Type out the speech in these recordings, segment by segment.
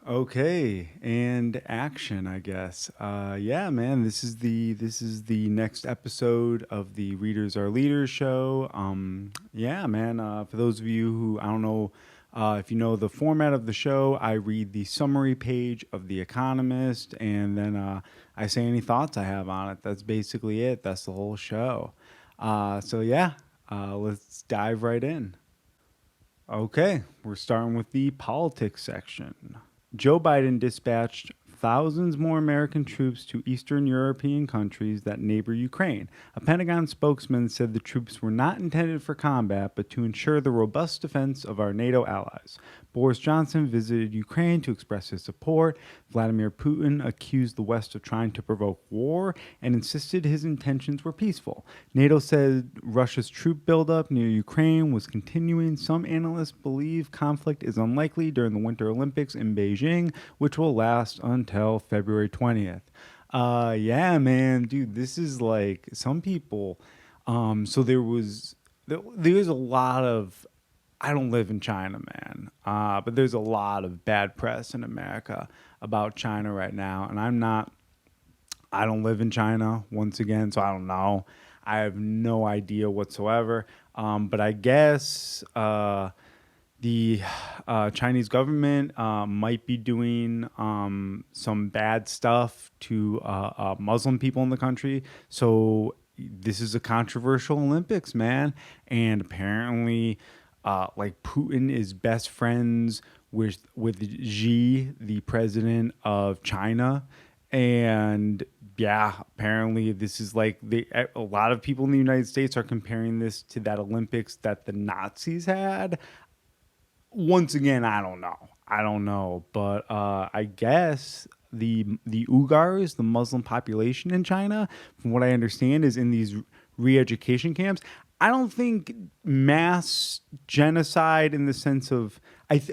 Okay, and action, I guess. Yeah, man, this is the next episode of the Readers Are Leaders show. Yeah, man. For those of you who I don't know if you know the format of the show, I read the summary page of The Economist, and then I say any thoughts I have on it. That's basically it. That's the whole show. So yeah, let's dive right in. Okay, we're starting with the politics section. Joe Biden dispatched thousands more American troops to Eastern European countries that neighbor Ukraine. A Pentagon spokesman said the troops were not intended for combat, but to ensure the robust defense of our NATO allies. Boris Johnson visited Ukraine to express his support. Vladimir Putin accused the West of trying to provoke war and insisted his intentions were peaceful. NATO said Russia's troop buildup near Ukraine was continuing. Some analysts believe conflict is unlikely during the Winter Olympics in Beijing, which will last until February 20th. Yeah, man, dude, this is like some people. So there's a lot of I don't live in China, man. But there's a lot of bad press in America about China right now, and I don't live in China once again, so I don't know. I have no idea whatsoever. But I guess the Chinese government might be doing some bad stuff to Muslim people in the country. So this is a controversial Olympics, man. And apparently, like Putin is best friends with Xi, the president of China, and yeah, apparently this is like a lot of people in the United States are comparing this to that Olympics that the Nazis had. Once again, I don't know, but I guess the Uyghurs, the Muslim population in China, from what I understand, is in these re-education camps. I don't think mass genocide in the sense of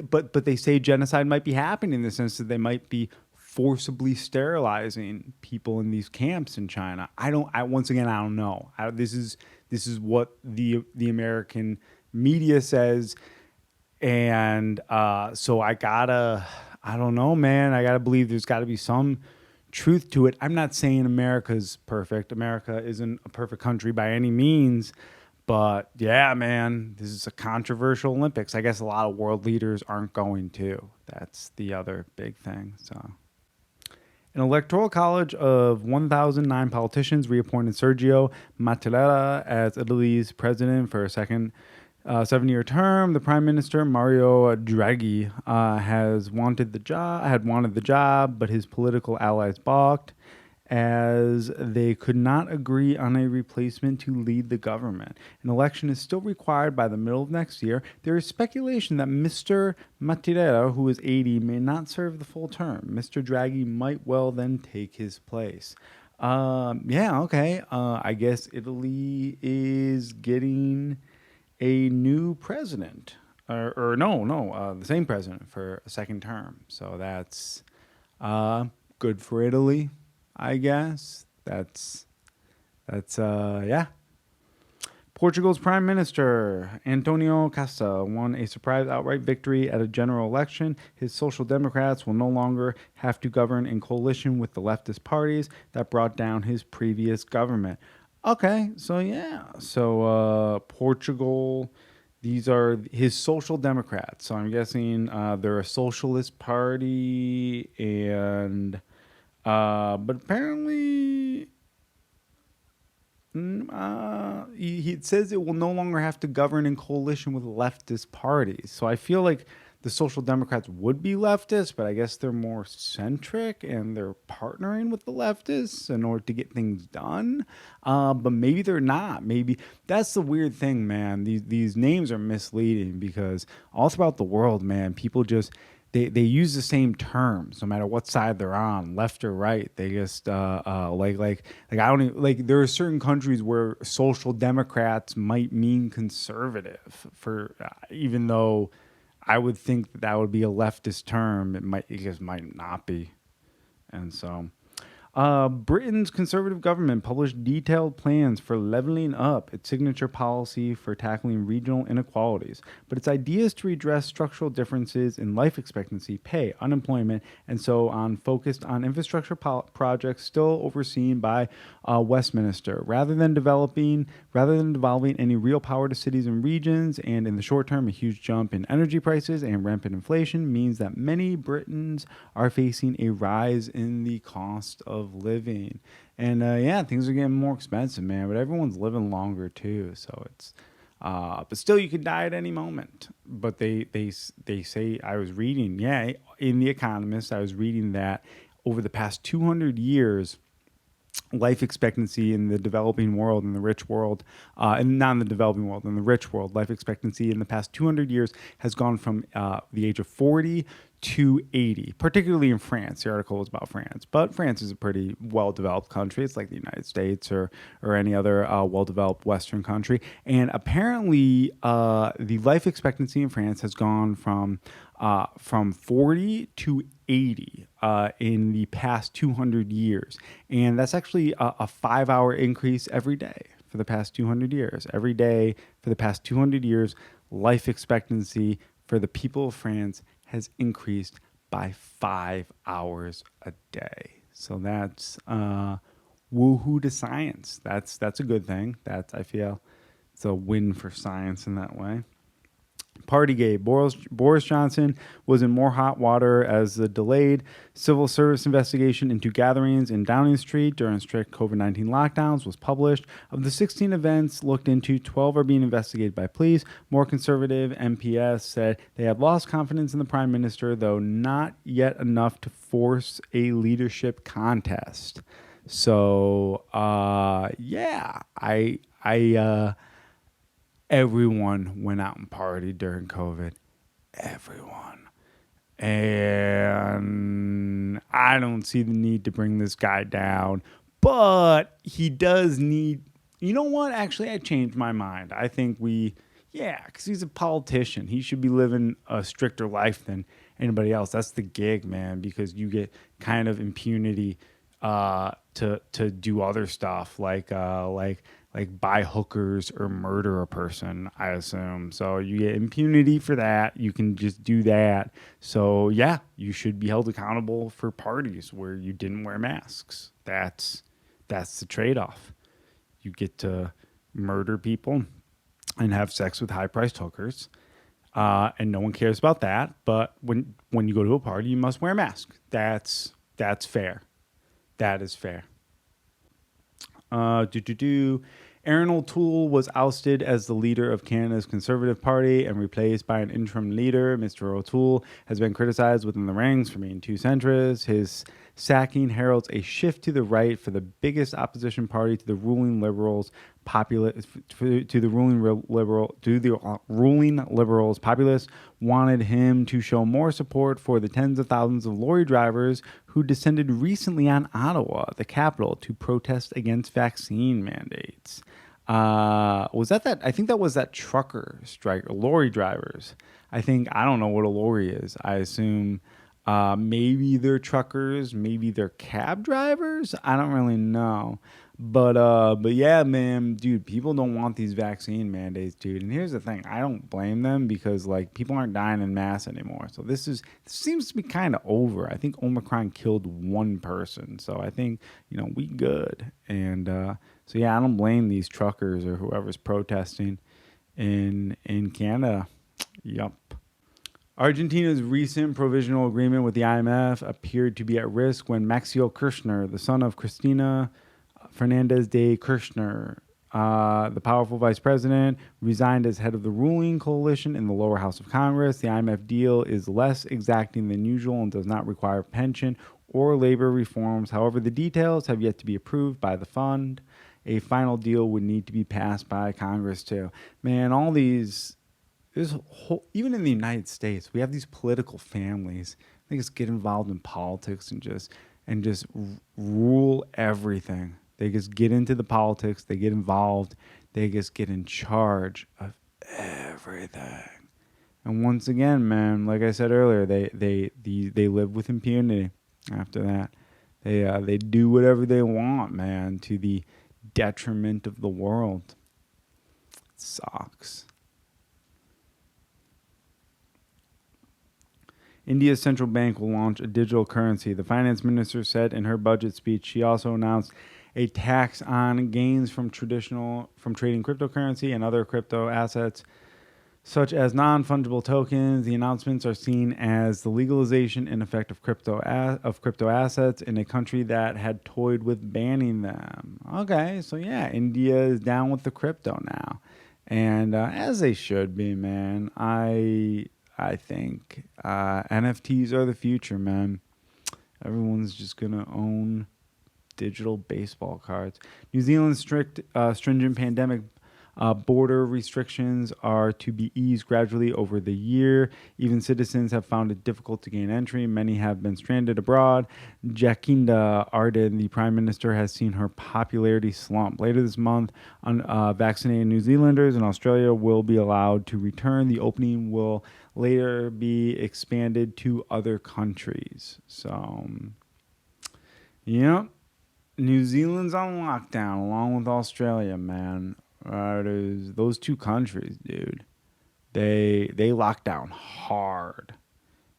but they say genocide might be happening in the sense that they might be forcibly sterilizing people in these camps in China. I don't. I once again I don't know. This is what the American media says, and so I don't know, man. I gotta believe there's got to be some truth to it. I'm not saying America's perfect. America isn't a perfect country by any means, but yeah, man, this is a controversial Olympics. I guess a lot of world leaders aren't going to. That's the other big thing. So. An electoral college of 1,009 politicians reappointed Sergio Mattarella as Italy's president for a second 7-year term. The Prime Minister Mario Draghi had wanted the job, but his political allies balked as they could not agree on a replacement to lead the government. An election is still required by the middle of next year. There is speculation that Mr. Mattarella, who is 80, may not serve the full term. Mr. Draghi might well then take his place. Yeah, okay. I guess Italy is getting a new president, or no, the same president for a second term. So that's good for Italy, I guess. That's yeah. Portugal's Prime Minister Antonio Costa won a surprise outright victory at a general election. His Social Democrats will no longer have to govern in coalition with the leftist parties that brought down his previous government. Okay, so yeah, so Portugal, these are his Social Democrats. So I'm guessing they're a socialist party, and but apparently it says it will no longer have to govern in coalition with leftist parties. So I feel like the Social Democrats would be leftist, but I guess they're more centric and they're partnering with the leftists in order to get things done. But maybe they're not. Maybe that's the weird thing, man. These names are misleading because all throughout the world, man, people just they use the same terms no matter what side they're on, left or right. They just like I don't even, like there are certain countries where social democrats might mean conservative for even though I would think that would be a leftist term. It just might not be, and so. Britain's conservative government published detailed plans for leveling up its signature policy for tackling regional inequalities, but its ideas to redress structural differences in life expectancy, pay, unemployment, and so on focused on infrastructure projects still overseen by Westminster, rather than devolving any real power to cities and regions. And in the short term, a huge jump in energy prices and rampant inflation means that many Britons are facing a rise in the cost of living. And yeah, things are getting more expensive, man. But everyone's living longer too, so it's. But still, you could die at any moment. But they say, I was reading, yeah, in The Economist, I was reading that over the past 200 years, life expectancy in the developing world, in the rich world, and not in the developing world, in the rich world, life expectancy in the past 200 years has gone from the age of 40 to 80, particularly in France. The article was about France, but France is a pretty well-developed country. It's like the United States or any other well-developed Western country. And apparently, the life expectancy in France has gone from 40 to 80 in the past 200 years. And that's actually a 5-hour increase every day for the past 200 years. Every day for the past 200 years, life expectancy for the people of France has increased by 5 hours a day. So that's woohoo to science. That's a good thing. I feel it's a win for science in that way. Partygate. Boris Johnson was in more hot water as the delayed civil service investigation into gatherings in Downing Street during strict COVID-19 lockdowns was published. Of the 16 events looked into, 12 are being investigated by police. More conservative MPS said they have lost confidence in the prime minister, though not yet enough to force a leadership contest. So, yeah, everyone went out and partied during COVID. Everyone. And I don't see the need to bring this guy down. But he does need... You know what? Actually, I changed my mind. I think because he's a politician. He should be living a stricter life than anybody else. That's the gig, man, because you get kind of impunity to do other stuff like buy hookers or murder a person, I assume. So you get impunity for that. You can just do that. So yeah, you should be held accountable for parties where you didn't wear masks. That's the trade-off. You get to murder people and have sex with high-priced hookers, and no one cares about that. But when you go to a party, you must wear a mask. That's fair. That is fair. Aaron O'Toole was ousted as the leader of Canada's Conservative Party and replaced by an interim leader. Mr. O'Toole has been criticized within the ranks for being too centrist. His sacking heralds a shift to the right for the biggest opposition party to the ruling Liberals. Populists wanted him to show more support for the tens of thousands of lorry drivers who descended recently on Ottawa, the capital, to protest against vaccine mandates. Was that? I think that was that trucker strike, lorry drivers. I don't know what a lorry is. I assume maybe they're truckers, maybe they're cab drivers. I don't really know. But yeah, man, dude, people don't want these vaccine mandates, dude. And here's the thing. I don't blame them because like people aren't dying in mass anymore. So this seems to be kind of over. I think Omicron killed one person. So I think, we good. And so yeah, I don't blame these truckers or whoever's protesting in Canada. Yup. Argentina's recent provisional agreement with the IMF appeared to be at risk when Maxio Kirchner, the son of Cristina Fernandez de Kirchner, the powerful vice president, resigned as head of the ruling coalition in the lower house of Congress. The IMF deal is less exacting than usual and does not require pension or labor reforms. However, the details have yet to be approved by the fund. A final deal would need to be passed by Congress too. Man, even in the United States, we have these political families. They just get involved in politics and just rule everything. They just get into the politics. They get involved. They just get in charge of everything. And once again, man, like I said earlier, they live with impunity after that. They do whatever they want, man, to the detriment of the world. It sucks. India's central bank will launch a digital currency. The finance minister said in her budget speech. She also announced a tax on gains from trading cryptocurrency and other crypto assets, such as non-fungible tokens. The announcements are seen as the legalization in effect of crypto assets in a country that had toyed with banning them. Okay, so yeah, India is down with the crypto now, and as they should be, man. I think NFTs are the future, man. Everyone's just gonna own digital baseball cards. New Zealand's stringent pandemic border restrictions are to be eased gradually over the year. Even citizens have found it difficult to gain entry. Many have been stranded abroad. Jacinda Ardern, the prime minister, has seen her popularity slump. Later this month, vaccinated New Zealanders in Australia will be allowed to return. The opening will later be expanded to other countries. So, yeah, New Zealand's on lockdown along with Australia, man. Those two countries, dude. They locked down hard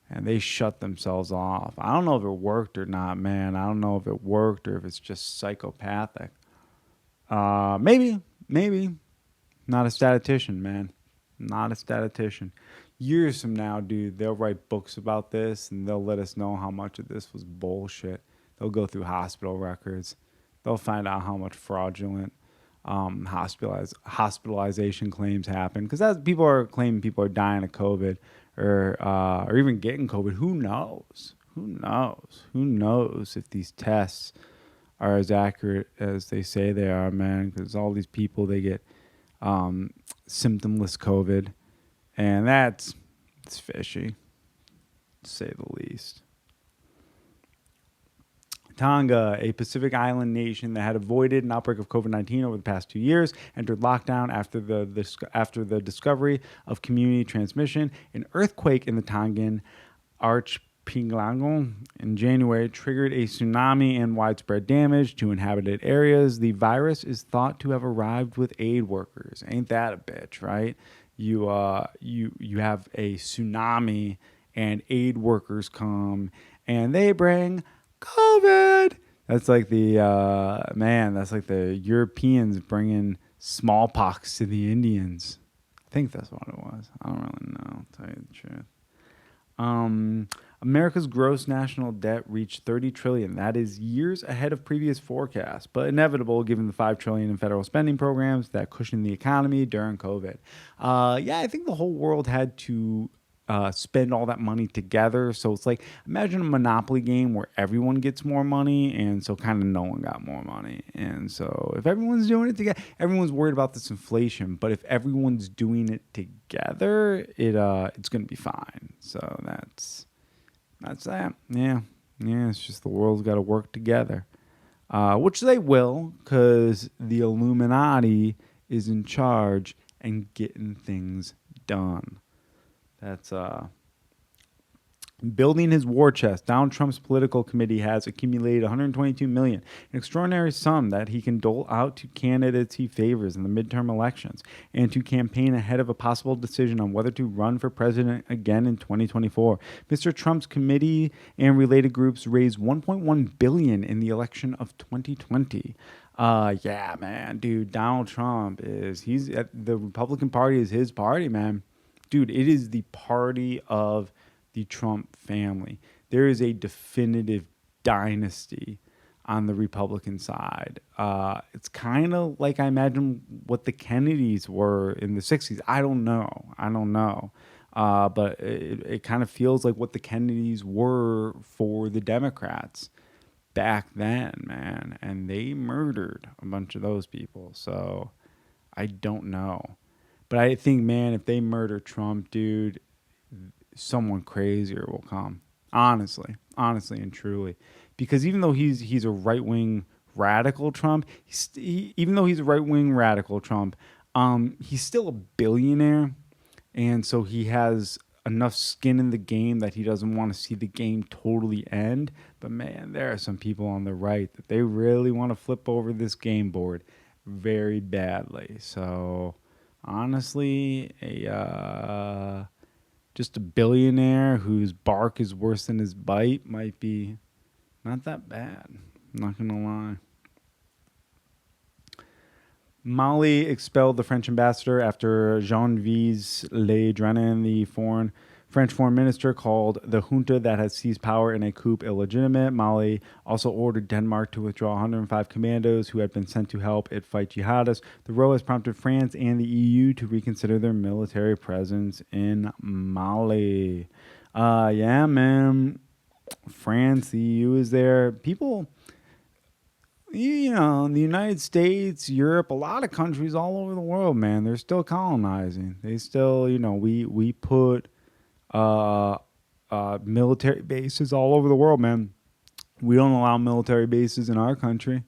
and they shut themselves off. I don't know if it worked or not, man. I don't know if it worked or if it's just psychopathic. Maybe. Not a statistician, man. Not a statistician. Years from now, dude, they'll write books about this and they'll let us know how much of this was bullshit. They'll go through hospital records. They'll find out how much fraudulent hospitalization claims happen, because people are claiming people are dying of COVID or even getting COVID. Who knows? Who knows if these tests are as accurate as they say they are, man? Because all these people, they get symptomless COVID, and it's fishy, to say the least. Tonga, a Pacific island nation that had avoided an outbreak of COVID-19 over the past 2 years, entered lockdown after the discovery of community transmission. An earthquake in the Tongan archipelago in January triggered a tsunami and widespread damage to inhabited areas. The virus is thought to have arrived with aid workers. Ain't that a bitch, right? You have a tsunami and aid workers come and they bring COVID. That's like that's like the Europeans bringing smallpox to the Indians. I think that's what it was. I don't really know, to tell you the truth. America's gross national debt reached $30 trillion. That is years ahead of previous forecasts, but inevitable given the $5 trillion in federal spending programs that cushioned the economy during COVID. I think the whole world had to spend all that money together. So it's like, imagine a Monopoly game where everyone gets more money, and so kind of no one got more money. And so if everyone's doing it together, everyone's worried about this inflation, but if everyone's doing it together, it's going to be fine. So that's that. Yeah, it's just the world's got to work together, which they will, because the Illuminati is in charge and getting things done. That's building his war chest. Donald Trump's political committee has accumulated $122 million, an extraordinary sum that he can dole out to candidates he favors in the midterm elections and to campaign ahead of a possible decision on whether to run for president again in 2024. Mr. Trump's committee and related groups raised $1.1 billion in the election of 2020. Yeah, man, dude, Donald Trump the Republican Party is his party, man. Dude, it is the party of the Trump family. There is a definitive dynasty on the Republican side. It's kind of like, I imagine, what the Kennedys were in the 60s. I don't know. But it kind of feels like what the Kennedys were for the Democrats back then, man. And they murdered a bunch of those people. So I don't know. But I think, man, if they murder Trump, dude, someone crazier will come. Honestly and truly. Because even though he's a right-wing radical Trump, he's still a billionaire. And so he has enough skin in the game that he doesn't want to see the game totally end. But man, there are some people on the right that they really want to flip over this game board very badly. So honestly, just a billionaire whose bark is worse than his bite might be not that bad. I'm not gonna lie. Mali expelled the French ambassador after Jean-Yves Le Drian, the French foreign minister, called the junta that has seized power in a coup illegitimate. Mali also ordered Denmark to withdraw 105 commandos who had been sent to help it fight jihadists. The row has prompted France and the EU to reconsider their military presence in Mali. Yeah, man. France, the EU is there. People, the United States, Europe, a lot of countries all over the world, man, they're still colonizing. They still, we put military bases all over the world, man. We don't allow military bases in our country.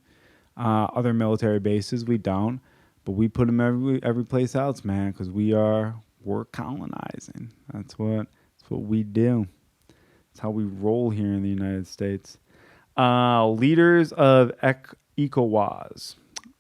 Other military bases, we don't, but we put them every place else, man, because we're colonizing. That's what we do. That's how we roll here in the United States. Leaders of ECOWAS,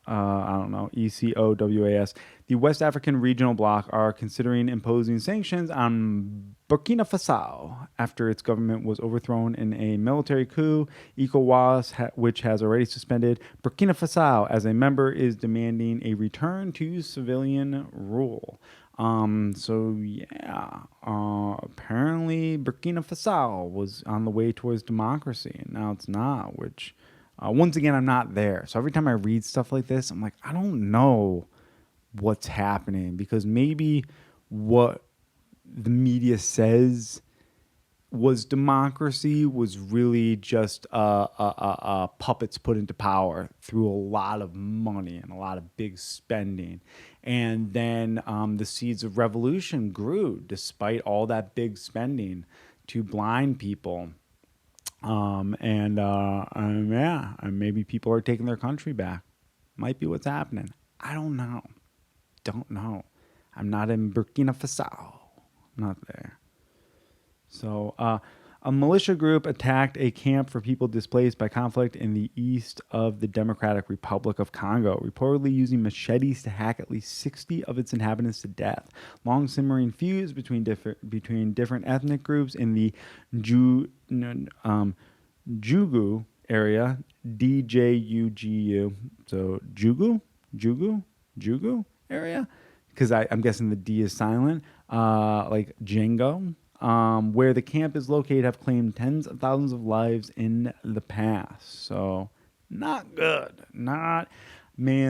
I don't know, ECOWAS, the West African regional bloc, are considering imposing sanctions on Burkina Faso after its government was overthrown in a military coup. ECOWAS, which has already suspended Burkina Faso as a member, is demanding a return to civilian rule. Apparently Burkina Faso was on the way towards democracy, and now it's not, which, once again, I'm not there. So every time I read stuff like this, I'm like, I don't know what's happening, because maybe what the media says was democracy was really just puppets put into power through a lot of money and a lot of big spending. And then the seeds of revolution grew despite all that big spending to blind people. And maybe people are taking their country back. Might be what's happening. I don't know. Don't know. I'm not in Burkina Faso. Not there. So, a militia group attacked a camp for people displaced by conflict in the east of the Democratic Republic of Congo, reportedly using machetes to hack at least 60 of its inhabitants to death. Long simmering feuds between different ethnic groups in the Jugu area, DJUGU, so Jugu area, because I'm guessing the D is silent, like Django. Where the camp is located, have claimed tens of thousands of lives in the past. So, not good. Man,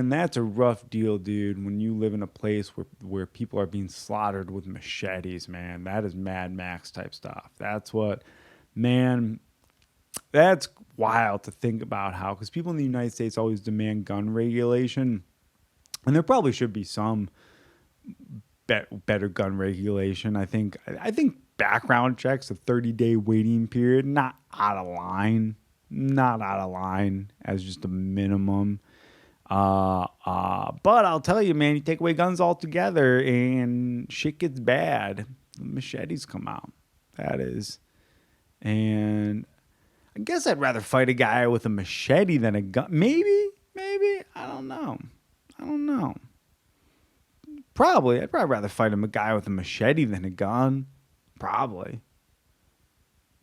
that's a rough deal, dude. When you live in a place where people are being slaughtered with machetes, man, that is Mad Max type stuff. That's wild to think about how, because people in the United States always demand gun regulation, and there probably should be some better gun regulation. I think background checks, a 30-day waiting period, not out of line as just a minimum. But I'll tell you, man, you take away guns altogether and shit gets bad. The machetes come out. That is. And I guess I'd rather fight a guy with a machete than a gun. Maybe. I don't know. I'd probably rather fight a guy with a machete than a gun. Probably.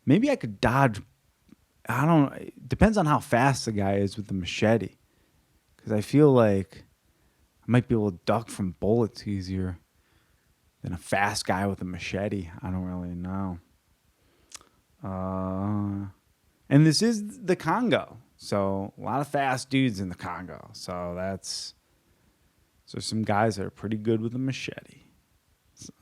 Maybe I could dodge. I don't know. It depends on how fast the guy is with the machete. Because I feel like I might be able to duck from bullets easier than a fast guy with a machete. I don't really know. And this is the Congo. So a lot of fast dudes in the Congo. So there's some guys that are pretty good with a machete. So.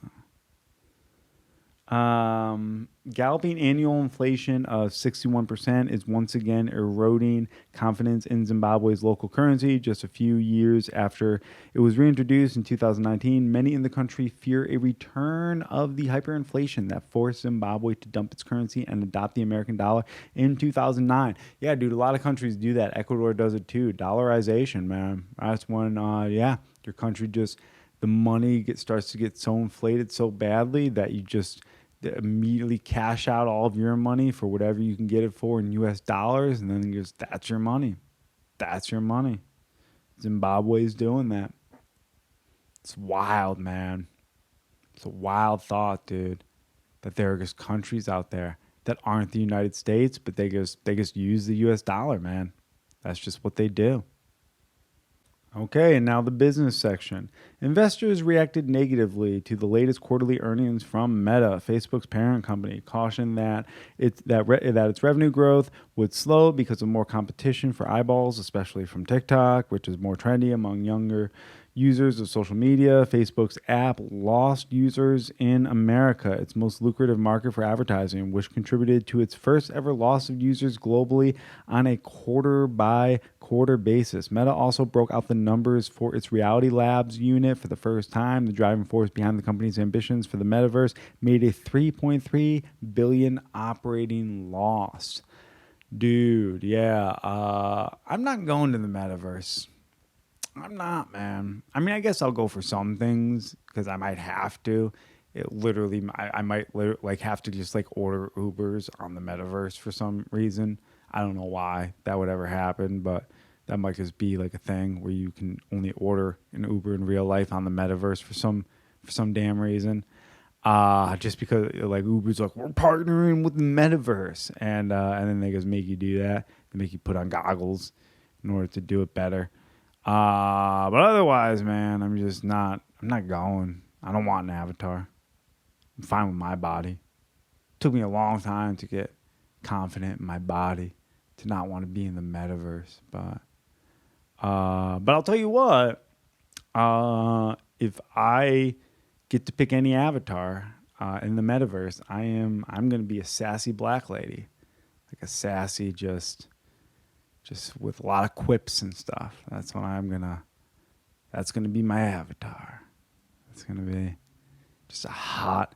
Galloping annual inflation of 61% is once again eroding confidence in Zimbabwe's local currency. Just a few years after it was reintroduced in 2019, many in the country fear a return of the hyperinflation that forced Zimbabwe to dump its currency and adopt the American dollar in 2009. Yeah, dude, a lot of countries do that. Ecuador does it too. Dollarization, man. That's when, your country just, the money starts to get so inflated so badly that you just immediately cash out all of your money for whatever you can get it for in US dollars, and then just that's your money. That's your money. Zimbabwe's doing that. It's wild, man. It's a wild thought, dude, that there are just countries out there that aren't the United States, but they just use the US dollar, man. That's just what they do. Okay, and now the business section. Investors reacted negatively to the latest quarterly earnings from Meta, Facebook's parent company, cautioned that its revenue growth would slow because of more competition for eyeballs, especially from TikTok, which is more trendy among younger users of social media. Facebook's app lost users in America, its most lucrative market for advertising, which contributed to its first ever loss of users globally on a quarter by quarter basis. Meta also broke out the numbers for its Reality Labs unit for the first time. The driving force behind the company's ambitions for the metaverse made a $3.3 billion operating loss. Dude, yeah, I'm not going to the metaverse. I'm not, man. I mean, I guess I'll go for some things because I might have to. I might like have to just like order Ubers on the metaverse for some reason. I don't know why that would ever happen, but that might just be like a thing where you can only order an Uber in real life on the metaverse for some damn reason. Just because like Uber's like, we're partnering with the metaverse, and then they just make you do that. They make you put on goggles in order to do it better. But otherwise, man, I'm not going. I don't want an avatar. I'm fine with my body. It took me a long time to get confident in my body to not want to be in the metaverse. But I'll tell you what, if I get to pick any avatar, in the metaverse, I'm going to be a sassy black lady, like a sassy, just with a lot of quips and stuff. That's going to be my avatar. It's going to be just a hot,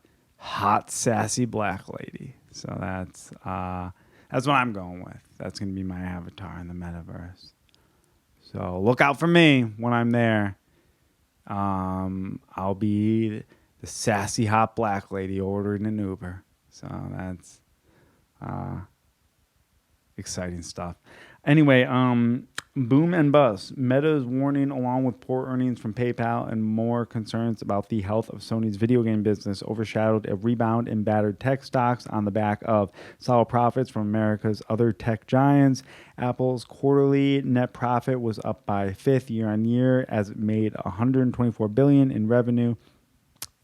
sassy black lady. So that's what I'm going with. That's going to be my avatar in the metaverse. So look out for me when I'm there. I'll be the sassy, hot black lady ordering an Uber. So that's exciting stuff. Anyway, boom and bust. Meta is warning, along with poor earnings from PayPal and more concerns about the health of Sony's video game business, overshadowed a rebound in battered tech stocks on the back of solid profits from America's other tech giants. Apple's quarterly net profit was up by a fifth year on year as it made $124 billion in revenue,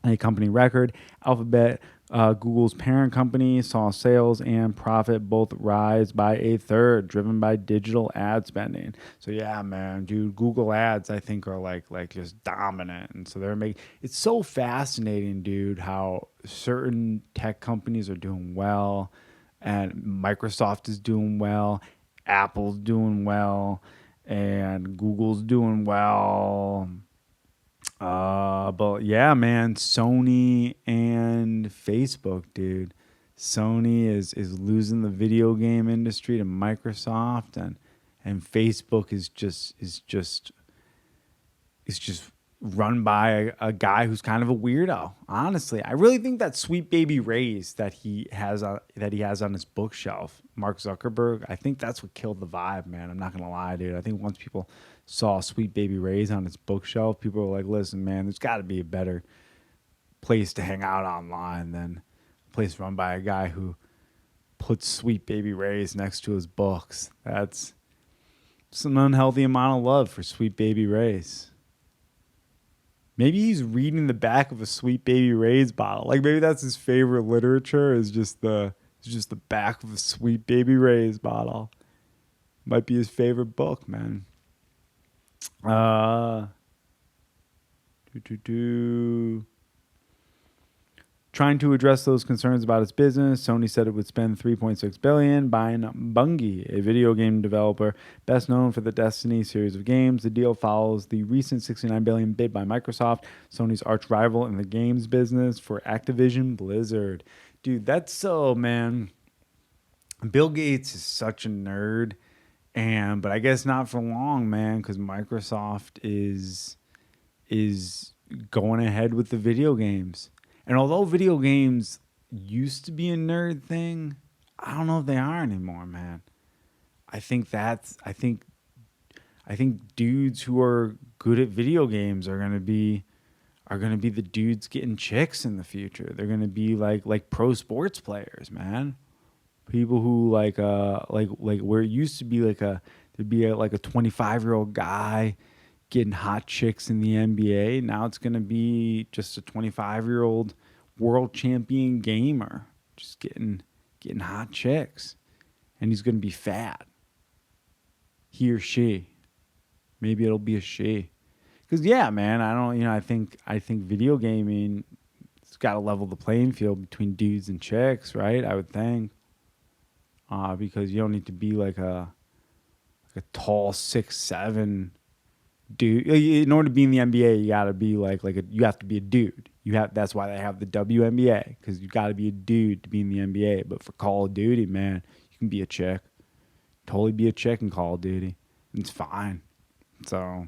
a company record. Alphabet, Google's parent company, saw sales and profit both rise by a third, driven by digital ad spending. So yeah, man, dude, Google ads I think are like just dominant, and so they're making. It's so fascinating, dude, how certain tech companies are doing well, and Microsoft is doing well, Apple's doing well, and Google's doing well. But yeah, man, Sony and Facebook, dude. Sony is losing the video game industry to Microsoft, and Facebook is just run by a guy who's kind of a weirdo. Honestly, I really think that Sweet Baby Ray's that he has on his bookshelf, Mark Zuckerberg, I think that's what killed the vibe, man. I'm not gonna lie, dude. I think once people saw Sweet Baby Ray's on his bookshelf, people were like, listen, man, there's got to be a better place to hang out online than a place run by a guy who puts Sweet Baby Ray's next to his books. That's an unhealthy amount of love for Sweet Baby Ray's. Maybe he's reading the back of a Sweet Baby Ray's bottle. Like maybe that's his favorite literature is just the back of a Sweet Baby Ray's bottle. Might be his favorite book, man. Trying to address those concerns about its business, Sony said it would spend $3.6 billion buying Bungie, a video game developer best known for the Destiny series of games. The deal follows the recent $69 billion bid by Microsoft, Sony's arch rival in the games business, for Activision Blizzard. Dude, that's so, man. Bill Gates is such a nerd, but I guess not for long, man, because Microsoft is going ahead with the video games. And although video games used to be a nerd thing, I don't know if they are anymore, man. I think that's I think dudes who are good at video games are gonna be the dudes getting chicks in the future. They're gonna be like pro sports players, man. People who like where it used to be there'd be like a 25-year-old guy getting hot chicks in the NBA. Now it's gonna be just a 25-year-old world champion gamer just getting hot chicks, and he's gonna be fat. He or she. Maybe it'll be a she. Because yeah, man, I don't. I think video gaming, it's got to level the playing field between dudes and chicks, right? I would think. Because you don't need to be like a tall 6'7" dude. In order to be in the NBA, you gotta be you have to be a dude. That's why they have the WNBA, because you gotta be a dude to be in the NBA. But for Call of Duty, man, you can be a chick. Totally be a chick in Call of Duty. It's fine. So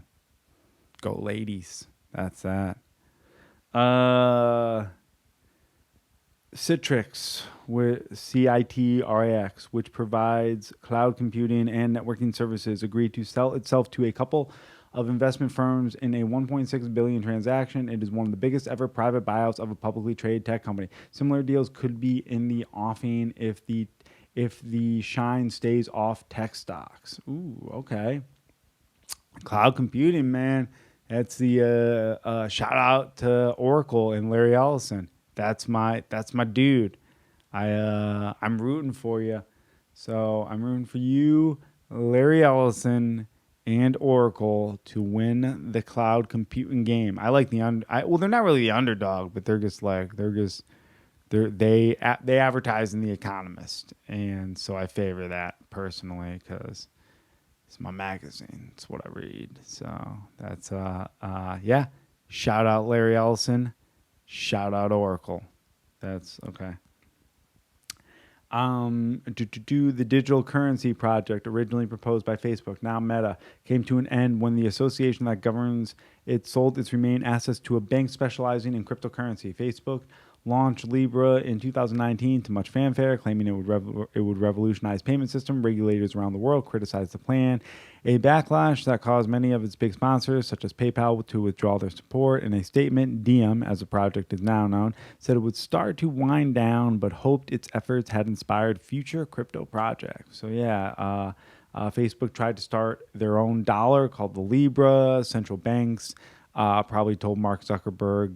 go ladies. That's that. Citrix with CITRAX, which provides cloud computing and networking services, agreed to sell itself to a couple of investment firms in a 1.6 billion transaction. It is one of the biggest ever private buyouts of a publicly traded tech company. Similar deals could be in the offing if the shine stays off tech stocks. Ooh, okay. Cloud computing, man. That's the shout out to Oracle and Larry Ellison. That's my dude. I'm rooting for you. So I'm rooting for you, Larry Ellison, and Oracle to win the cloud computing game. I like well, they're not really the underdog, but they advertise in The Economist, and so I favor that personally because it's my magazine. It's what I read. So that's yeah. Shout out Larry Ellison. Shout out Oracle. That's okay. The digital currency project originally proposed by Facebook, now Meta, came to an end when the association that governs it sold its remaining assets to a bank specializing in cryptocurrency. Facebook launched Libra in 2019 to much fanfare, claiming it would revolutionize payment system. Regulators around the world criticized the plan, a backlash that caused many of its big sponsors, such as PayPal, to withdraw their support. In a statement, Diem, as the project is now known, said it would start to wind down, but hoped its efforts had inspired future crypto projects. So yeah, Facebook tried to start their own dollar called the Libra. Central banks probably told Mark Zuckerberg,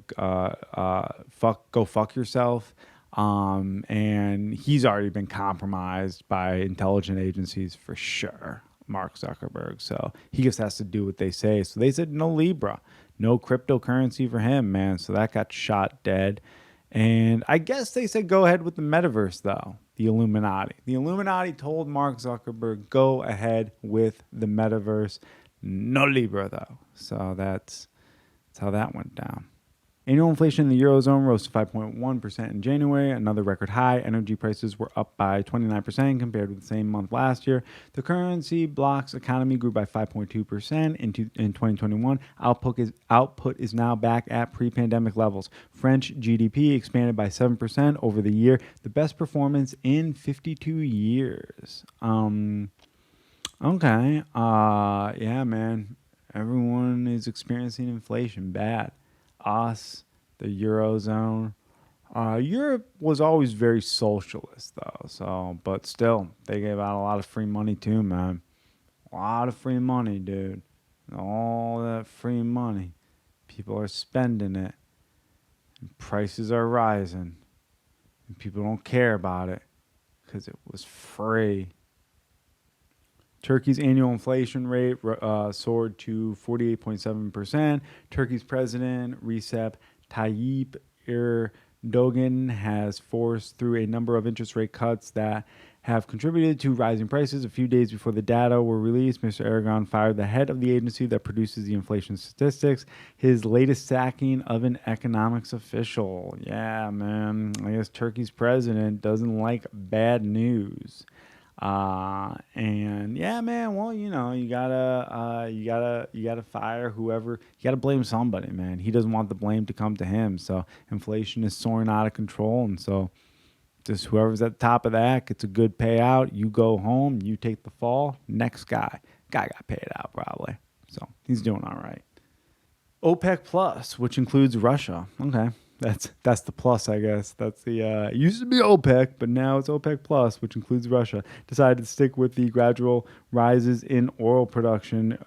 go fuck yourself. And he's already been compromised by intelligence agencies for sure, Mark Zuckerberg. So he just has to do what they say. So they said no Libra, no cryptocurrency for him, man. So that got shot dead. And I guess they said go ahead with the metaverse, though. The Illuminati. The Illuminati told Mark Zuckerberg, go ahead with the metaverse. No Libra, though. So that's how that went down. Annual inflation in the Eurozone rose to 5.1% in January, another record high. Energy prices were up by 29% compared with the same month last year. The currency bloc's economy grew by 5.2% in 2021. Output is now back at pre-pandemic levels. French GDP expanded by 7% over the year, the best performance in 52 years. Okay. Yeah, man. Everyone is experiencing inflation bad. Us, the Eurozone. Europe was always very socialist, though. So, but still, they gave out a lot of free money too, man. A lot of free money, dude. All that free money, people are spending it, and prices are rising, and people don't care about it because it was free. Turkey's annual inflation rate soared to 48.7%. Turkey's president, Recep Tayyip Erdogan, has forced through a number of interest rate cuts that have contributed to rising prices. A few days before the data were released, Mr. Erdogan fired the head of the agency that produces the inflation statistics, his latest sacking of an economics official. Yeah, man. I guess Turkey's president doesn't like bad news. And yeah, man, well, you gotta fire whoever, you gotta blame somebody, man. He doesn't want the blame to come to him. So inflation is soaring out of control. And so Just whoever's at the top of that gets a good payout. You go home, you take the fall. Next guy. Guy got paid out probably. So he's doing all right. OPEC Plus, which includes Russia. Okay. That's the plus, I guess. That's the it used to be OPEC, but now it's OPEC Plus, which includes Russia. Decided to stick with the gradual rises in oil production.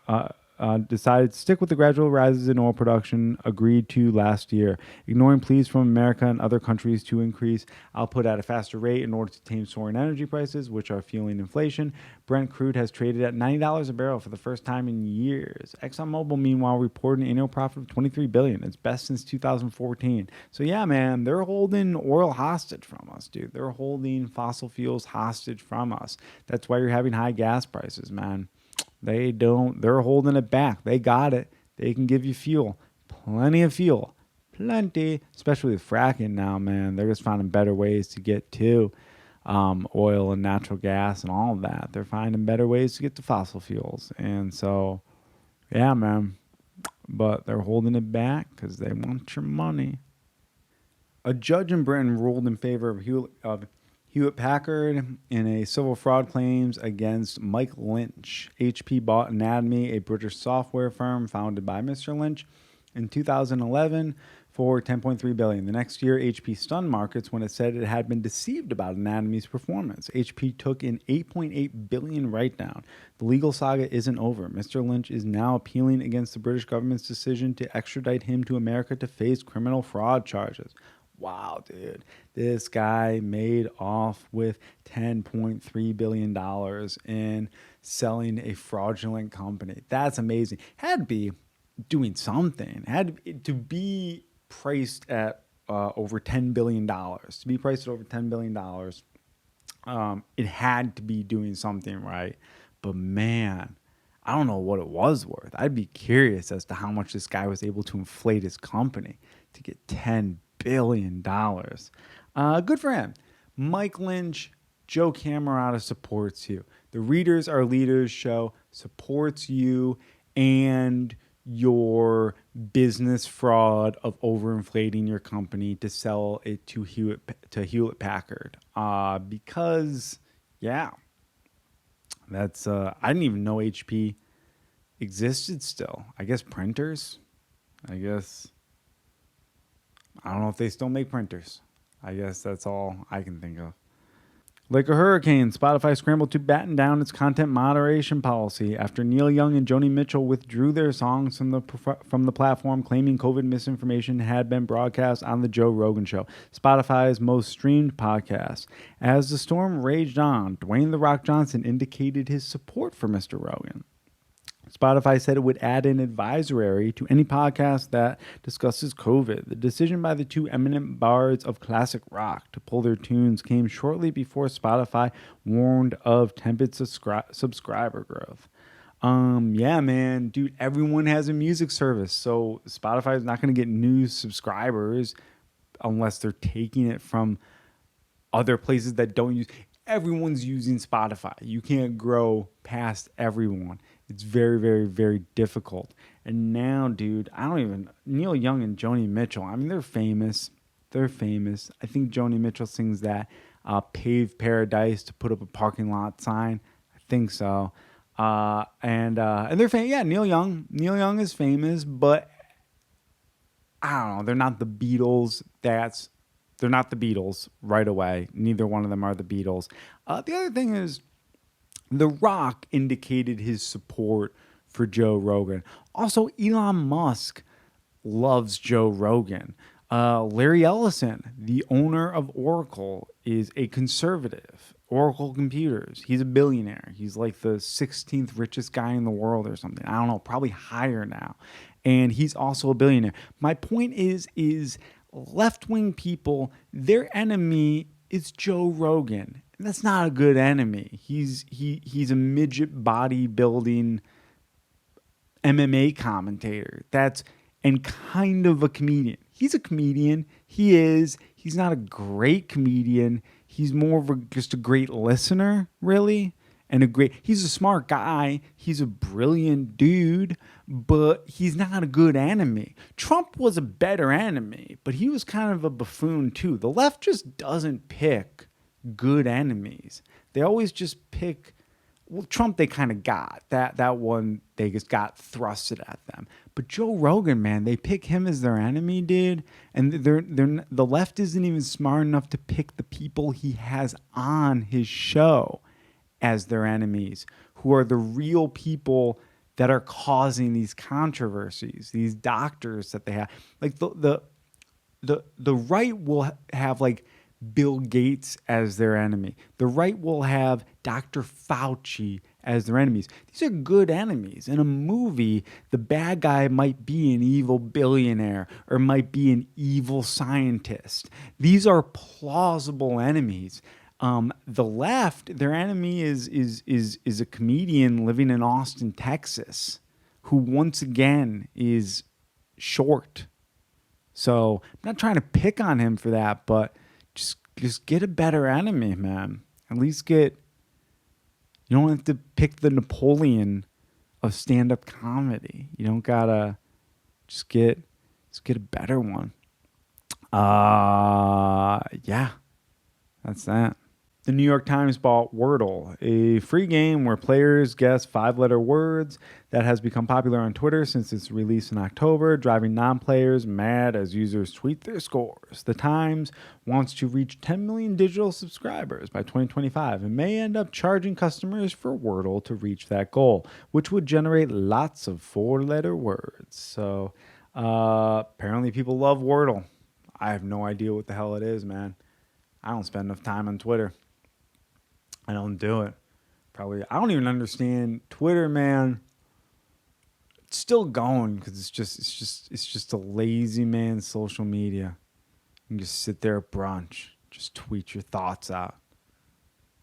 Agreed to last year, ignoring pleas from America and other countries to increase output at a faster rate in order to tame soaring energy prices, which are fueling inflation. Brent crude has traded at $90 a barrel for the first time in years. ExxonMobil, meanwhile, reported an annual profit of $23 billion, its best since 2014. So yeah, man, they're holding oil hostage from us, dude. They're holding fossil fuels hostage from us. That's why you're having high gas prices, man. They're holding it back. They got it. They can give you fuel. Plenty of fuel. Plenty. Especially with fracking now, man. They're just finding better ways to get to oil and natural gas and all of that. They're finding better ways to get to fossil fuels. And so, yeah, man. But they're holding it back because they want your money. A judge in Britain ruled in favor of Hewlett-Packard in a civil fraud claims against Mike Lynch. HP bought Anatomy, a British software firm founded by Mr. Lynch, in 2011 for $10.3 billion. The next year, HP stunned markets when it said it had been deceived about Anatomy's performance. HP took an $8.8 billion write-down. The legal saga isn't over. Mr. Lynch is now appealing against the British government's decision to extradite him to America to face criminal fraud charges. Wow, dude. This guy made off with $10.3 billion in selling a fraudulent company. That's amazing. Had to be doing something. Had to be priced at over $10 billion. To be priced at over $10 billion, it had to be doing something right. But man, I don't know what it was worth. I'd be curious as to how much this guy was able to inflate his company to get $10 billion. Good for him. Mike Lynch, Joe Camerota supports you. The Readers Are Leaders show supports you and your business fraud of overinflating your company to sell it to Hewlett-Packard. Because, yeah, that's I didn't even know HP existed still. I guess printers. I don't know if they still make printers. I guess that's all I can think of. Like a hurricane, Spotify scrambled to batten down its content moderation policy after Neil Young and Joni Mitchell withdrew their songs from the platform, claiming COVID misinformation had been broadcast on The Joe Rogan Show, Spotify's most streamed podcast. As the storm raged on, Dwayne "The Rock" Johnson indicated his support for Mr. Rogan. Spotify said it would add an advisory to any podcast that discusses COVID. The decision by the two eminent bards of classic rock to pull their tunes came shortly before Spotify warned of tepid subscriber growth. Yeah, man, dude, everyone has a music service, so Spotify is not going to get new subscribers unless they're taking it from other places that don't use. Everyone's using Spotify. You can't grow past everyone. It's very, very, very difficult. And now, dude, Neil Young and Joni Mitchell, I mean, they're famous. I think Joni Mitchell sings that Paved Paradise to put up a parking lot sign. I think so. And they're famous. Yeah, Neil Young is famous, but I don't know. They're not the Beatles. They're not the Beatles right away. Neither one of them are the Beatles. The other thing is, The Rock indicated his support for Joe Rogan. Also, Elon Musk loves Joe Rogan. Larry Ellison, the owner of Oracle, is a conservative. Oracle Computers. He's a billionaire. He's like the 16th richest guy in the world or something. I don't know, probably higher now. And he's also a billionaire. My point is left-wing people, their enemy is Joe Rogan. And that's not a good enemy. He's a midget bodybuilding MMA commentator. And kind of a comedian. He's a comedian. He's not a great comedian. He's more of just a great listener, really. He's a smart guy. He's a brilliant dude, but he's not a good enemy. Trump was a better enemy, but he was kind of a buffoon too. The left just doesn't pick good enemies. They always just pick. Well, Trump they kind of got that one. They just got thrusted at them. But Joe Rogan, man, they pick him as their enemy, dude. And the left isn't even smart enough to pick the people he has on his show as their enemies, who are the real people that are causing these controversies, these doctors that they have. Like the right will have like Bill Gates as their enemy. The right will have Dr. Fauci as their enemies. These are good enemies. In a movie, the bad guy might be an evil billionaire or might be an evil scientist. These are plausible enemies. The left, their enemy is a comedian living in Austin, Texas, who once again is short. So I'm not trying to pick on him for that, but just get a better enemy, man. At least you don't have to pick the Napoleon of stand-up comedy. You don't gotta just get a better one. Yeah, that's that. The New York Times bought Wordle, a free game where players guess 5-letter words that has become popular on Twitter since its release in October, driving non-players mad as users tweet their scores. The Times wants to reach 10 million digital subscribers by 2025 and may end up charging customers for Wordle to reach that goal, which would generate lots of 4-letter words. So apparently people love Wordle. I have no idea what the hell it is, man. I don't spend enough time on Twitter. I don't do it. Probably. I don't even understand Twitter, man. It's still going because it's just a lazy man social media. You can just sit there at brunch, just tweet your thoughts out.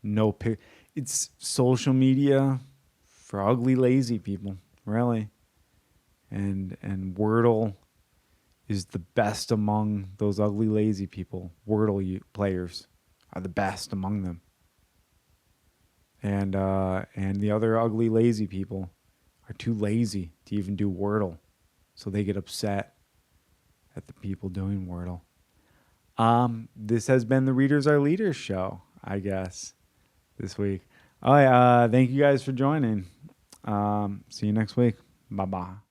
No pic. It's social media for ugly, lazy people, really. And Wordle is the best among those ugly, lazy people. Wordle players are the best among them. And the other ugly, lazy people are too lazy to even do Wordle. So they get upset at the people doing Wordle. This has been the Readers Are Leaders show, I guess, this week. All right, thank you guys for joining. See you next week. Bye-bye.